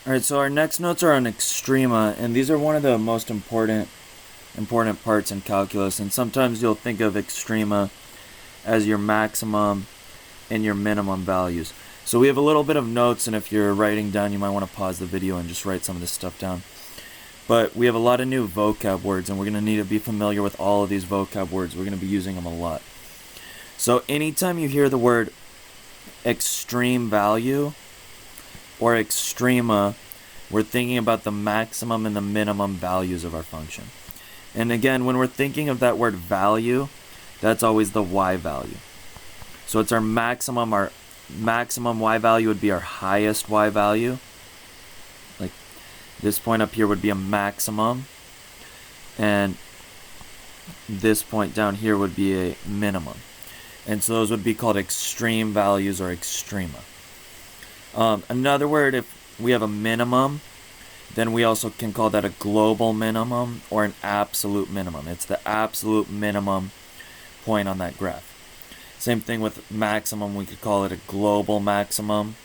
Alright, so our next notes are on extrema, and these are one of the most important parts in calculus, and sometimes you'll think of extrema as your maximum and your minimum values. So we have a little bit of notes, and if you're writing down, you might want to pause the video and just write some of this stuff down. But we have a lot of new vocab words, and we're going to need to be familiar with all of these vocab words. We're going to be using them a lot. So anytime you hear the word extreme value or extrema, we're thinking about the maximum and the minimum values of our function. And again, when we're thinking of that word value, that's always the y value. So it's our maximum y value would be our highest y value. Like this point up here would be a maximum, and this point down here would be a minimum. And so those would be called extreme values or extrema. Another word, if we have a minimum, then we also can call that a global minimum or an absolute minimum. It's the absolute minimum point on that graph. Same thing with maximum, we could call it a global maximum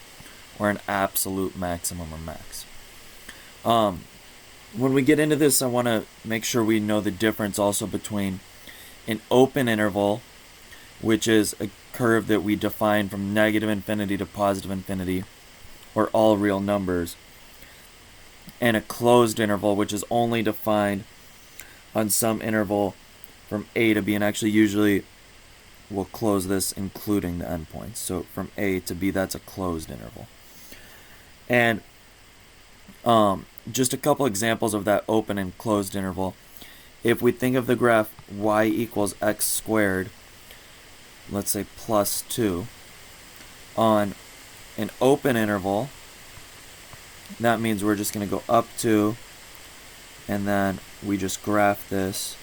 or an absolute maximum or max. When we get into this, I want to make sure we know the difference also between an open interval, which is a curve that we define from negative infinity to positive infinity, or all real numbers, and a closed interval, which is only defined on some interval from a to b, and actually usually we'll close this including the endpoints. So from a to b, that's a closed interval. And just a couple examples of that open and closed interval. If we think of the graph y equals x squared, let's say plus 2, on an open interval, that means we're just going to go up 2, and then we just graph this,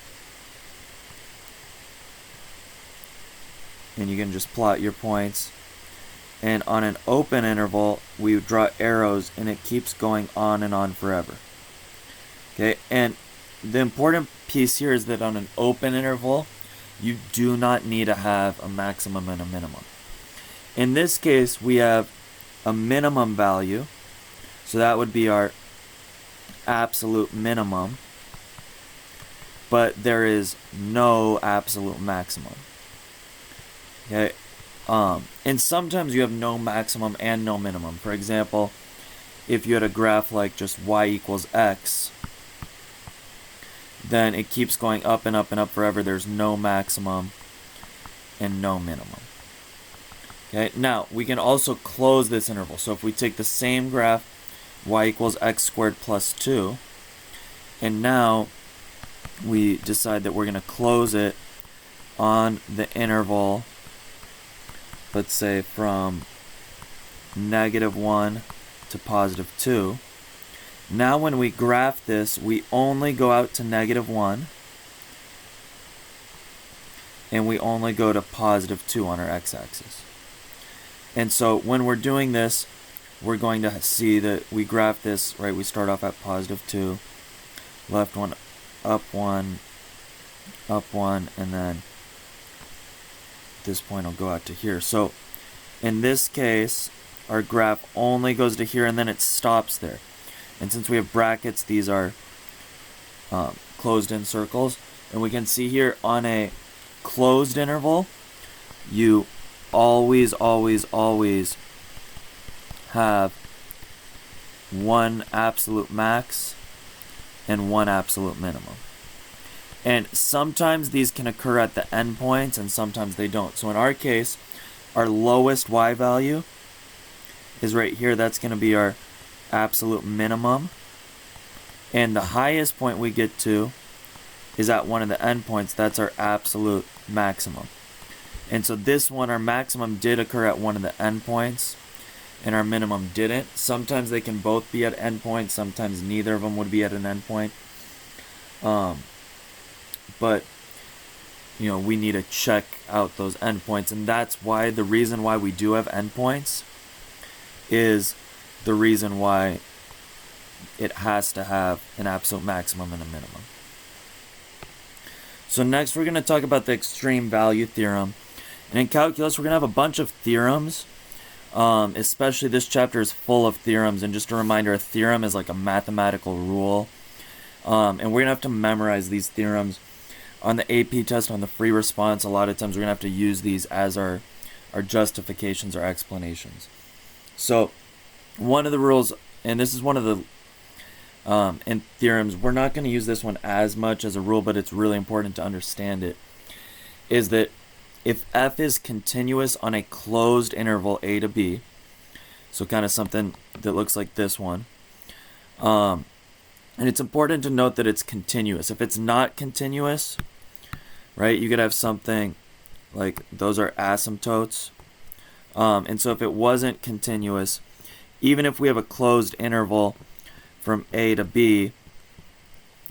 and you can just plot your points. And on an open interval, we draw arrows, and it keeps going on and on forever. Okay, and the important piece here is that on an open interval, you do not need to have a maximum and a minimum. In this case, we have a minimum value, so that would be our absolute minimum, but there is no absolute maximum. Okay, and sometimes you have no maximum and no minimum. For example, if you had a graph like just y equals x, then it keeps going up and up and up forever. There's no maximum and no minimum. Okay, now we can also close this interval. So if we take the same graph, y equals x squared plus 2, and now we decide that we're going to close it on the interval, let's say from -1 to +2. Now when we graph this, we only go out to -1, and we only go to +2 on our x-axis. And so when we're doing this, we're going to see that we graph this, right? We start off at +2, left 1, up 1, up 1, and then this point will go out to here. So in this case, our graph only goes to here, and then it stops there. And since we have brackets, these are closed in circles. And we can see here on a closed interval, you always have one absolute max and one absolute minimum. And sometimes these can occur at the endpoints, and sometimes they don't. So in our case, our lowest y value is right here. That's going to be our absolute minimum. And the highest point we get to is at one of the endpoints. That's our absolute maximum. And so this one, our maximum did occur at one of the endpoints, and our minimum didn't. Sometimes they can both be at endpoints. Sometimes neither of them would be at an endpoint. But you know, we need to check out those endpoints, and that's why the reason why we do have endpoints is the reason why it has to have an absolute maximum and a minimum. So next we're going to talk about the extreme value theorem. And in calculus, we're going to have a bunch of theorems. Especially this chapter is full of theorems, and just a reminder, a theorem is like a mathematical rule. And we're going to have to memorize these theorems. On the AP test, on the free response, a lot of times we're going to have to use these as our justifications or explanations. So one of the rules, and this is one of the in theorems, we're not going to use this one as much as a rule, but it's really important to understand it, is that if f is continuous on a closed interval a to b, so kind of something that looks like this one, and it's important to note that it's continuous. If it's not continuous, right, you could have something like those are asymptotes. And so if it wasn't continuous, even if we have a closed interval from a to b,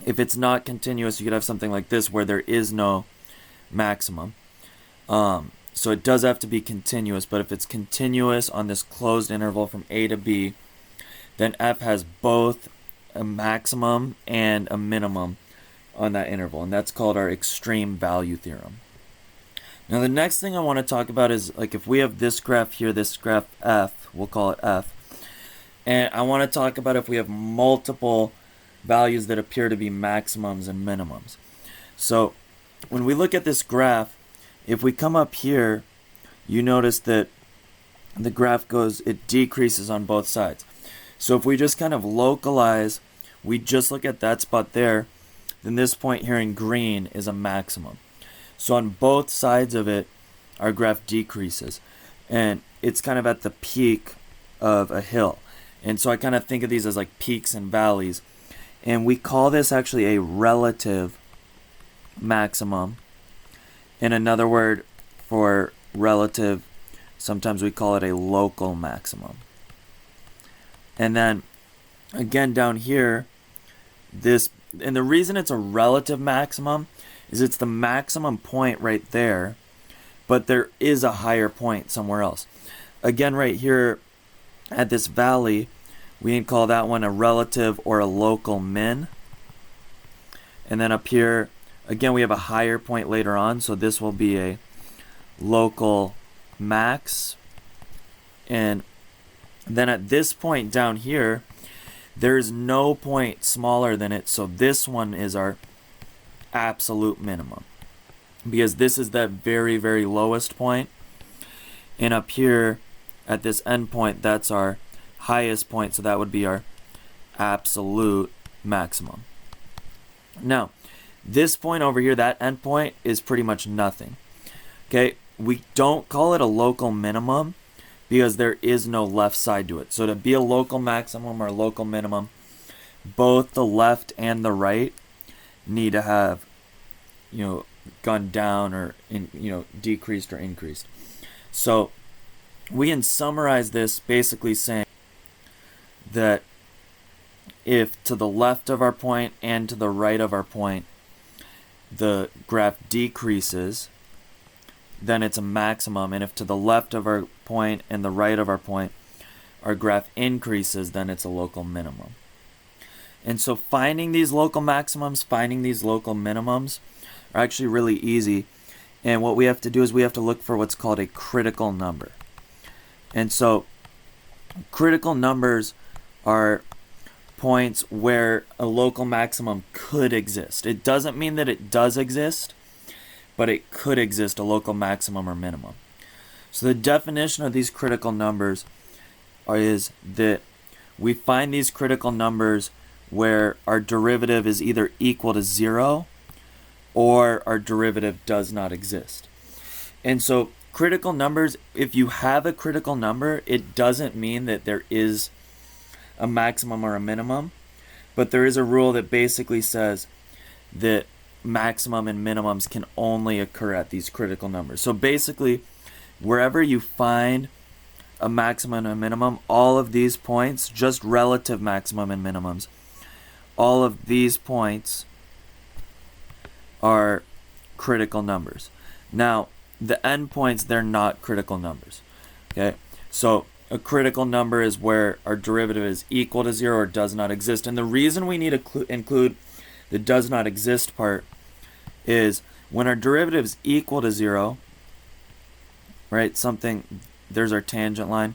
if it's not continuous, you could have something like this where there is no maximum. So it does have to be continuous, but if it's continuous on this closed interval from a to b, then f has both a maximum and a minimum on that interval, and that's called our extreme value theorem. Now the next thing I want to talk about is, like, if we have this graph here, this graph f, we'll call it f, and I want to talk about if we have multiple values that appear to be maximums and minimums. So when we look at this graph, if we come up here, you notice that the graph it decreases on both sides. So if we just kind of localize, we just look at that spot there, then this point here in green is a maximum. So on both sides of it, our graph decreases. And it's kind of at the peak of a hill. And so I kind of think of these as like peaks and valleys. And we call this actually a relative maximum. And another word for relative, sometimes we call it a local maximum. And then again down here, and the reason it's a relative maximum is it's the maximum point right there, but there is a higher point somewhere else. Again, right here at this valley, we can call that one a relative or a local min. And then up here, again, we have a higher point later on, so this will be a local max. And then at this point down here, there's no point smaller than it, so this one is our absolute minimum, because this is that very, very lowest point. And up here at this end point, that's our highest point, so that would be our absolute maximum. Now, this point over here, that end point, is pretty much nothing. Okay, we don't call it a local minimum because there is no left side to it. So to be a local maximum or local minimum, both the left and the right need to have, gone down or decreased or increased. So we can summarize this basically saying that if to the left of our point and to the right of our point the graph decreases, then it's a maximum. And if to the left of our point and the right of our point our graph increases, then it's a local minimum. And so finding these local maximums, finding these local minimums are actually really easy. And what we have to do is we have to look for what's called a critical number. And so critical numbers are points where a local maximum could exist. It doesn't mean that it does exist, but it could exist, a local maximum or minimum. So the definition of these critical numbers is that we find these critical numbers where our derivative is either equal to 0 or our derivative does not exist. And so critical numbers, if you have a critical number, it doesn't mean that there is a maximum or a minimum, but there is a rule that basically says that maximum and minimums can only occur at these critical numbers. So basically, wherever you find a maximum and a minimum, all of these points, just relative maximum and minimums, all of these points are critical numbers. Now, the endpoints, they're not critical numbers. Okay, so a critical number is where our derivative is equal to 0 or does not exist. And the reason we need to include the does not exist part is when our derivative is equal to 0, right, there's our tangent line.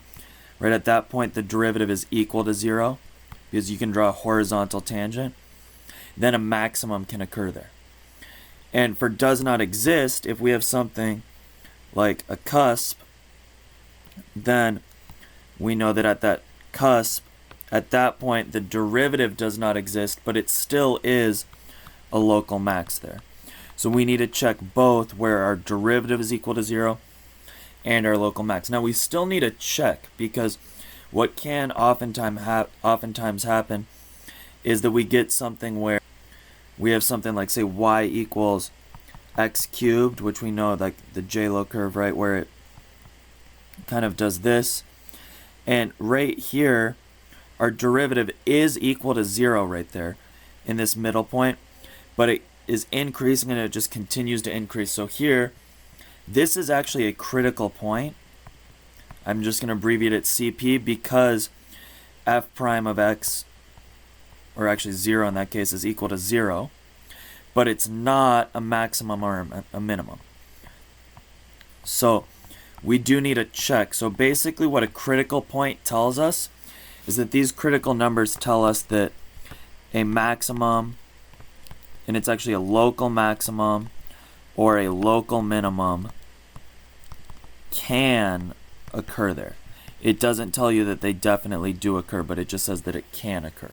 right at that point the derivative is equal to 0 because you can draw a horizontal tangent, then a maximum can occur there. And for does not exist, if we have something like a cusp, then we know that at that cusp, at that point, the derivative does not exist, but it still is a local max there. So we need to check both where our derivative is equal to 0 and our local max. Now we still need to check, because what can oftentimes happen is that we get something where we have something like, say, y equals x cubed, which we know, like the J-Lo curve, right, where it kind of does this. And right here, our derivative is equal to 0 right there in this middle point, but it is increasing and it just continues to increase. So here, this is actually a critical point. I'm just going to abbreviate it CP because f prime of x, or actually 0 in that case, is equal to 0, but it's not a maximum or a minimum. So we do need a check. So basically what a critical point tells us is that these critical numbers tell us that a maximum, and it's actually a local maximum or a local minimum, can occur there. It doesn't tell you that they definitely do occur, but it just says that it can occur.